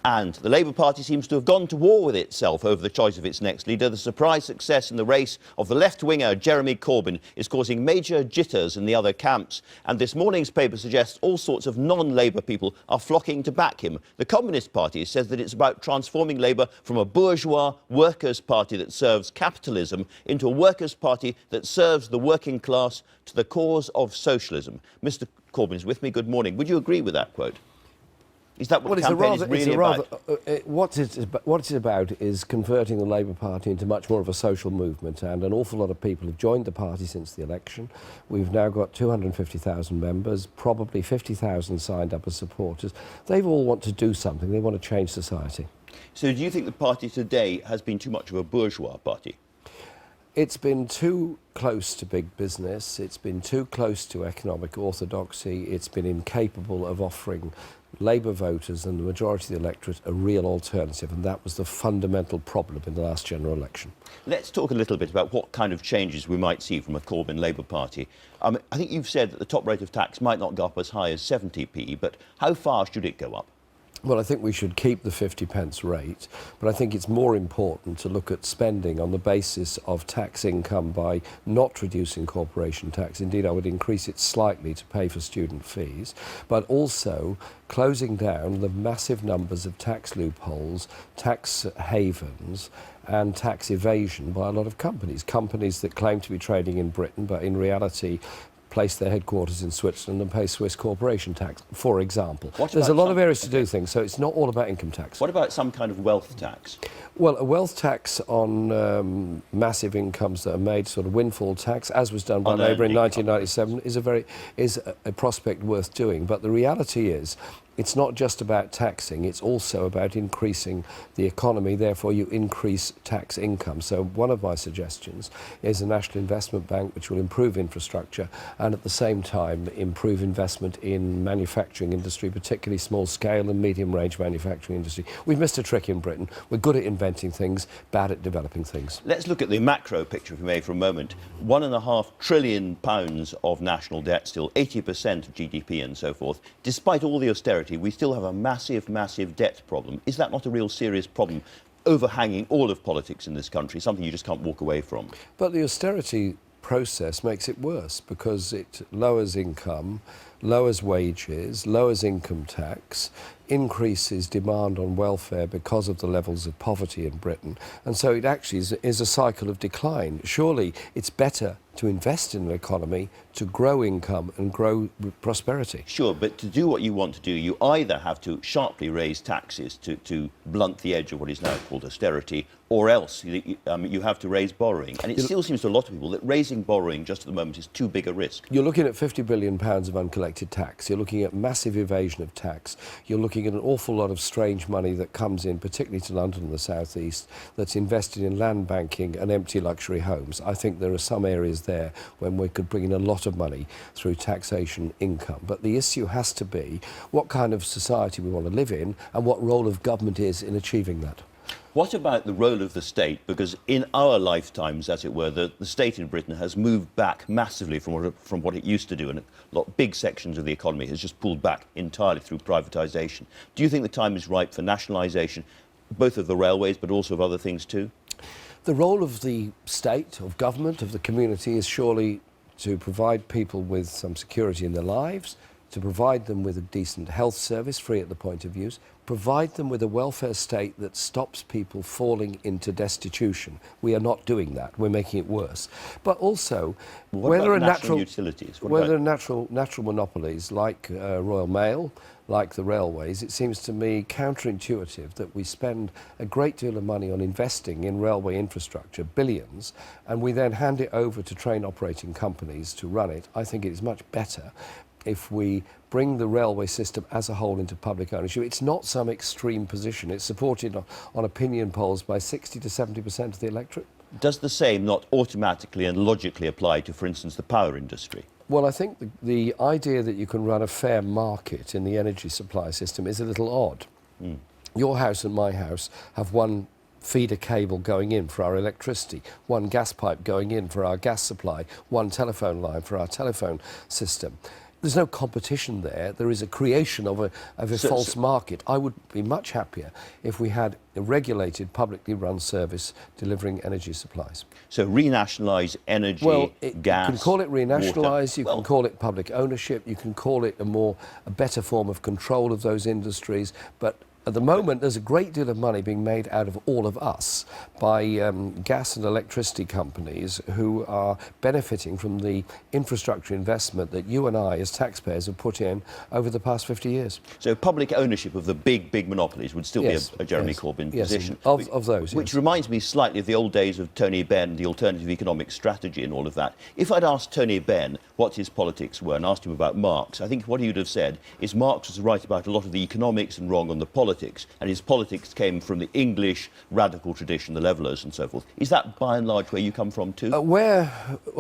And the Labour Party seems to have gone to war with itself over the choice of its next leader. The surprise success in the race of the left-winger Jeremy Corbyn is causing major jitters in the other camps. And this morning's paper suggests all sorts of non-Labour people are flocking to back him. The Communist Party says that it's about transforming Labour from a bourgeois workers' party that serves capitalism into a workers' party that serves the working class to the cause of socialism. Mr. Corbyn is with me. Good morning. Would you agree with that quote? Is that what the campaign is really about? What it's about is converting the Labour Party into much more of a social movement, and an awful lot of people have joined the party since the election. We've now got 250,000 members, probably 50,000 signed up as supporters. They all want to do something. They want to change society. So do you think the party today has been too much of a bourgeois party? It's been too close to big business. It's been too close to economic orthodoxy. It's been incapable of offering Labour voters and the majority of the electorate a real alternative, and that was the fundamental problem in the last general election. Let's talk a little bit about what kind of changes we might see from a Corbyn Labour Party. I think you've said that the top rate of tax might not go up as high as 70p, but how far should it go up? Well, I think we should keep the 50 pence rate, but I think it's more important to look at spending on the basis of tax income by not reducing corporation tax. Indeed, I would increase it slightly to pay for student fees, but also closing down the massive numbers of tax loopholes, tax havens, and tax evasion by a lot of companies. Companies that claim to be trading in Britain, but in reality place their headquarters in Switzerland and pay Swiss corporation tax, for example. There's a lot of areas to do things, so it's not all about income tax. What about some kind of wealth tax? Well, a wealth tax on massive incomes that are made, sort of windfall tax, as was done by Labour in 1997, is a prospect worth doing. But the reality is, it's not just about taxing, it's also about increasing the economy, therefore you increase tax income. So one of my suggestions is a national investment bank which will improve infrastructure and at the same time improve investment in manufacturing industry, particularly small scale and medium range manufacturing industry. We've missed a trick in Britain. We're good at inventing things, bad at developing things. Let's look at the macro picture, if we may, for a moment. £1.5 trillion of national debt, still 80% of GDP and so forth. Despite all the austerity, we still have a massive, massive debt problem. Is that not a real serious problem overhanging all of politics in this country, something you just can't walk away from? But the austerity process makes it worse because it lowers income, lowers wages, lowers income tax, increases demand on welfare because of the levels of poverty in Britain. And so it actually is a cycle of decline. Surely it's better to invest in an economy, to grow income and grow prosperity. Sure, but to do what you want to do, you either have to sharply raise taxes to blunt the edge of what is now called austerity, or else you have to raise borrowing. And it still seems to a lot of people that raising borrowing just at the moment is too big a risk. You're looking at £50 billion of uncollected tax. You're looking at massive evasion of tax. You're looking at an awful lot of strange money that comes in, particularly to London and the South East, that's invested in land banking and empty luxury homes. I think there are some areas there when we could bring in a lot of money through taxation income. But the issue has to be what kind of society we want to live in and what role of government is in achieving that. What about the role of the state? Because in our lifetimes, as it were, the state in Britain has moved back massively from what it used to do, and big sections of the economy has just pulled back entirely through privatisation. Do you think the time is ripe for nationalisation, both of the railways but also of other things too? The role of the state, of government, of the community is surely to provide people with some security in their lives, to provide them with a decent health service, free at the point of use, provide them with a welfare state that stops people falling into destitution. We are not doing that. We're making it worse. But also, where there are natural monopolies like Royal Mail, like the railways, it seems to me counterintuitive that we spend a great deal of money on investing in railway infrastructure, billions, and we then hand it over to train operating companies to run it. I think it is much better if we bring the railway system as a whole into public ownership. It's not some extreme position. It's supported on opinion polls by 60 to 70% of the electorate. Does the same not automatically and logically apply to, for instance, the power industry? Well, I think the idea that you can run a fair market in the energy supply system is a little odd. Your house and my house have one feeder cable going in for our electricity, one gas pipe going in for our gas supply, one telephone line for our telephone system. there's no competition there. There is a creation of a false market. I would be much happier if we had a regulated, publicly run service delivering energy supplies. So renationalise energy, gas, you can call it renationalise, you water. can call it public ownership, you can call it a better form of control of those industries, but at the moment, there's a great deal of money being made out of all of us by gas and electricity companies who are benefiting from the infrastructure investment that you and I, as taxpayers, have put in over the past 50 years. So public ownership of the big monopolies would still be a Jeremy Corbyn position. Of those, Which reminds me slightly of the old days of Tony Benn, the alternative economic strategy and all of that. If I'd asked Tony Benn what his politics were and asked him about Marx, I think what he would have said is Marx was right about a lot of the economics and wrong on the politics. And his politics came from the English radical tradition, the Levellers and so forth. Is that by and large where you come from too? Well,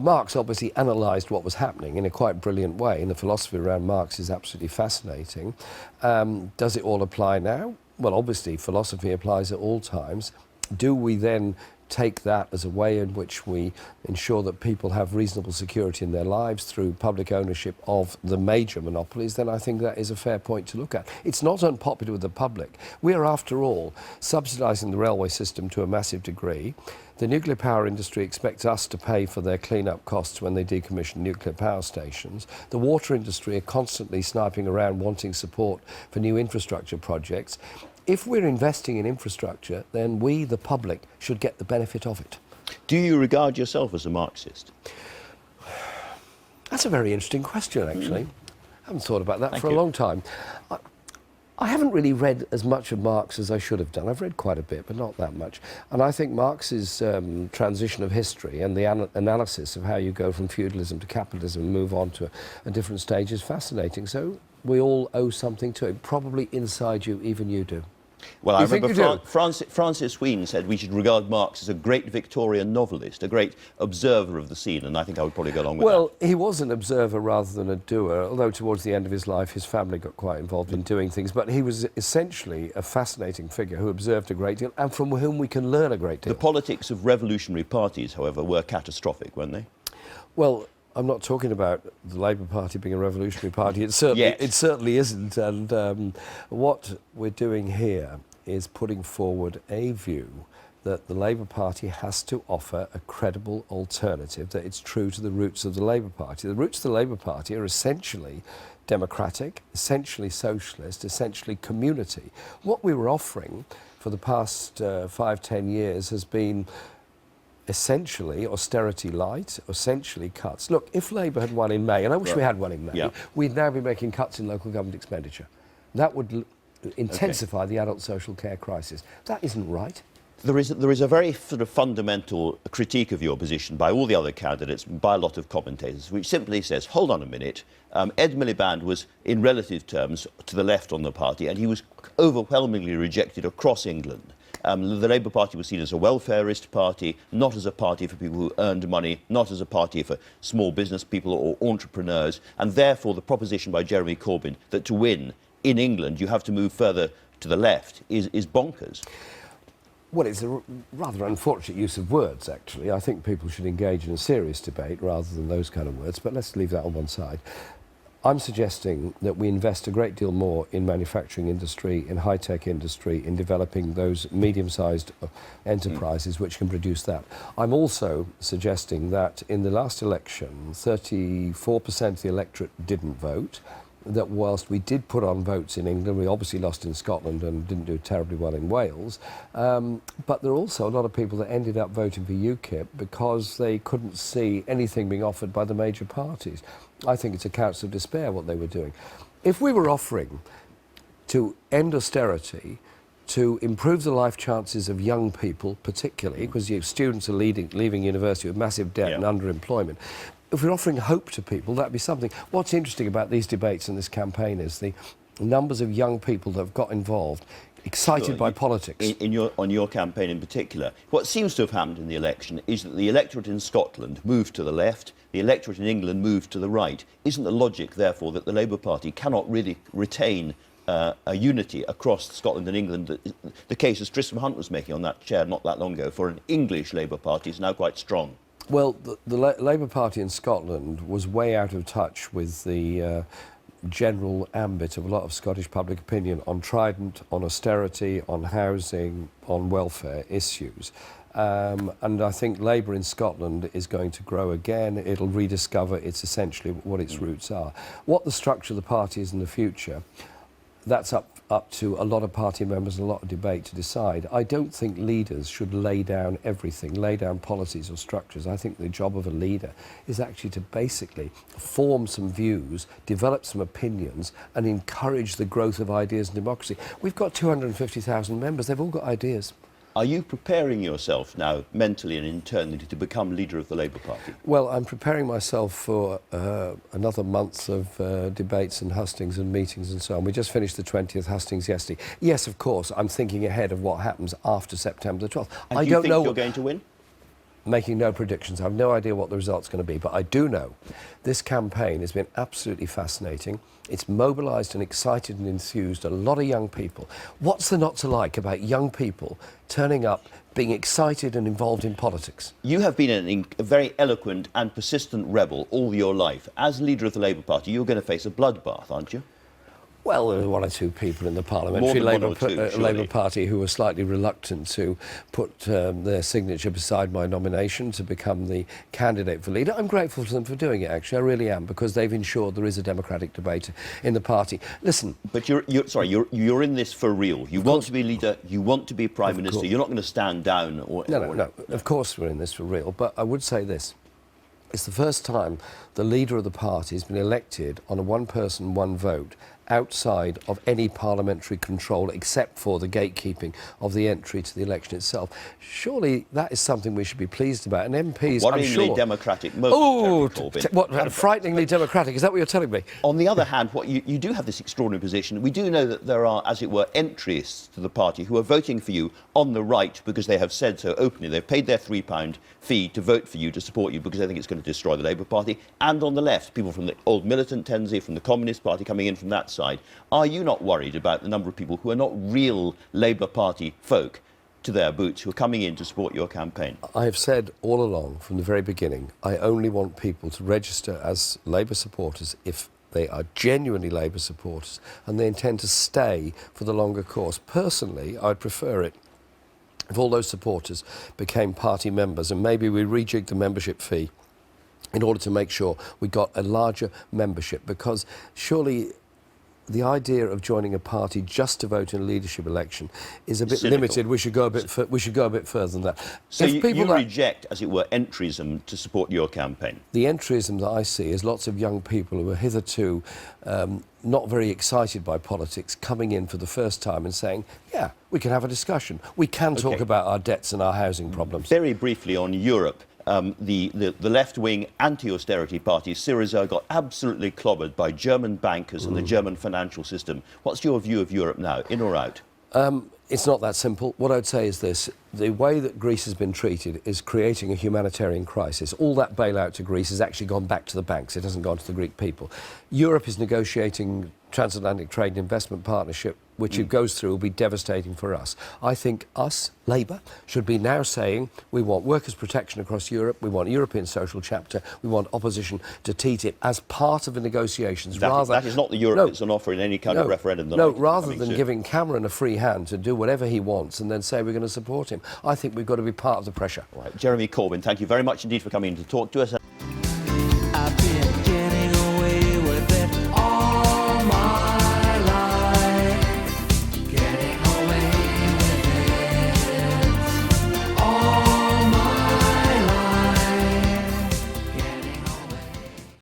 Marx obviously analysed what was happening in a quite brilliant way, and the philosophy around Marx is absolutely fascinating. Does it all apply now? Well, obviously, philosophy applies at all times. Do we then take that as a way in which we ensure that people have reasonable security in their lives through public ownership of the major monopolies, then I think that is a fair point to look at. It's not unpopular with the public. We are, after all, subsidising the railway system to a massive degree. The nuclear power industry expects us to pay for their clean-up costs when they decommission nuclear power stations. The water industry are constantly sniping around wanting support for new infrastructure projects. If we're investing in infrastructure, then we, the public, should get the benefit of it. Do you regard yourself as a Marxist? That's a very interesting question, actually. I haven't thought about that for a long time. I haven't really read as much of Marx as I should have done. I've read quite a bit, but not that much. And I think Marx's transition of history and the analysis of how you go from feudalism to capitalism and move on to a different stage is fascinating. So we all owe something to it. Probably inside you, even you do. Well, I remember Francis Wheen said we should regard Marx as a great Victorian novelist, a great observer of the scene, and I think I would probably go along with that. Well, he was an observer rather than a doer, although towards the end of his life his family got quite involved in doing things, but he was essentially a fascinating figure who observed a great deal and from whom we can learn a great deal. The politics of revolutionary parties, however, were catastrophic, weren't they? Well, I'm not talking about the Labour Party being a revolutionary party. It certainly isn't. And what we're doing here is putting forward a view that the Labour Party has to offer a credible alternative, that it's true to the roots of the Labour Party. The roots of the Labour Party are essentially democratic, essentially socialist, essentially community. What we were offering for the past 5-10 years has been essentially austerity light, essentially cuts. Look, if Labour had won in May, and I wish we had won in May, we'd now be making cuts in local government expenditure. That would intensify the adult social care crisis. That isn't right. There is a very sort of fundamental critique of your position by all the other candidates, by a lot of commentators, which simply says, hold on a minute, Ed Miliband was, in relative terms, to the left on the party, and he was overwhelmingly rejected across England. The Labour Party was seen as a welfarist party, not as a party for people who earned money, not as a party for small business people or entrepreneurs, and therefore the proposition by Jeremy Corbyn that to win in England you have to move further to the left is bonkers. Well, it's a rather unfortunate use of words, actually. I think people should engage in a serious debate rather than those kind of words, but let's leave that on one side. I'm suggesting that we invest a great deal more in manufacturing industry, in high-tech industry, in developing those medium-sized enterprises which can produce that. I'm also suggesting that in the last election, 34% of the electorate didn't vote, that whilst we did put on votes in England, we obviously lost in Scotland and didn't do terribly well in Wales, but there are also a lot of people that ended up voting for UKIP because they couldn't see anything being offered by the major parties. I think it's a couch of despair what they were doing. If we were offering to end austerity, to improve the life chances of young people particularly, because students are leaving university with massive debt and underemployment, if we're offering hope to people, that'd be something. What's interesting about these debates and this campaign is the numbers of young people that have got involved, excited by politics. On your campaign in particular, what seems to have happened in the election is that the electorate in Scotland moved to the left, the electorate in England moved to the right. Isn't the logic, therefore, that the Labour Party cannot really retain a unity across Scotland and England? The case, as Tristram Hunt was making on that chair not that long ago, for an English Labour Party is now quite strong. Well, the Labour Party in Scotland was way out of touch with the general ambit of a lot of Scottish public opinion on Trident, on austerity, on housing, on welfare issues. And I think Labour in Scotland is going to grow again. It'll rediscover essentially what its roots are. What the structure of the party is in the future, that's up to a lot of party members and a lot of debate to decide. I don't think leaders should lay down everything, lay down policies or structures. I think the job of a leader is actually to basically form some views, develop some opinions, and encourage the growth of ideas and democracy. We've got 250,000 members. They've all got ideas. Are you preparing yourself now, mentally and internally, to become leader of the Labour Party? Well, I'm preparing myself for another month of debates and hustings and meetings and so on. We just finished the 20th hustings yesterday. Yes, of course, I'm thinking ahead of what happens after September the 12th. And do you think you're going to win? Making no predictions. I have no idea what the result's going to be, but I do know this campaign has been absolutely fascinating. It's mobilised and excited and enthused a lot of young people. What's there not to like about young people turning up, being excited and involved in politics? You have been a very eloquent and persistent rebel all your life. As leader of the Labour Party, you're going to face a bloodbath, aren't you? Well, there were one or two people in the parliamentary Labour Party who were slightly reluctant to put their signature beside my nomination to become the candidate for leader. I'm grateful to them for doing it, actually. I really am, because they've ensured there is a democratic debate in the party. Listen... But you're in this for real. You want to be leader, you want to be Prime Minister, you're not going to stand down or... No. Of course we're in this for real, but I would say this. It's the first time the leader of the party has been elected on a one-person, one-vote outside of any parliamentary control except for the gatekeeping of the entry to the election itself. Surely that is something we should be pleased about. And MPs, I'm sure... democratic moment. What, frighteningly democratic? Is that what you're telling me? On the other hand, you do have this extraordinary position. We do know that there are, as it were, entries to the party who are voting for you on the right because they have said so openly. They've paid their £3 fee to vote for you, to support you, because they think it's going to destroy the Labour Party. And on the left, people from the old militant tendency, from the Communist Party coming in from that side. Are you not worried about the number of people who are not real Labour Party folk to their boots who are coming in to support your campaign? I have said all along from the very beginning, I only want people to register as Labour supporters if they are genuinely Labour supporters and they intend to stay for the longer course. Personally, I'd prefer it if all those supporters became party members, and maybe we rejigged the membership fee in order to make sure we got a larger membership, because surely the idea of joining a party just to vote in a leadership election is a bit limited. We should go a bit further than that. So you reject, as it were, entryism to support your campaign? The entryism that I see is lots of young people who are hitherto not very excited by politics coming in for the first time and saying, yeah, we can have a discussion. We can talk about our debts and our housing problems. Very briefly on Europe. The left-wing anti-austerity party, Syriza, got absolutely clobbered by German bankers and the German financial system. What's your view of Europe now, in or out? It's not that simple. What I'd say is this. The way that Greece has been treated is creating a humanitarian crisis. All that bailout to Greece has actually gone back to the banks. It hasn't gone to the Greek people. Europe is negotiating transatlantic trade and investment partnership, which it goes through will be devastating for us. I think us, Labour, should be now saying we want workers' protection across Europe, we want a European social chapter, we want opposition to TTIP as part of the negotiations. That is not the Europe that's on offer in any kind of referendum. Rather than giving Cameron a free hand to do whatever he wants and then say we're going to support him. I think we've got to be part of the pressure. Right. Jeremy Corbyn, thank you very much indeed for coming in to talk to us.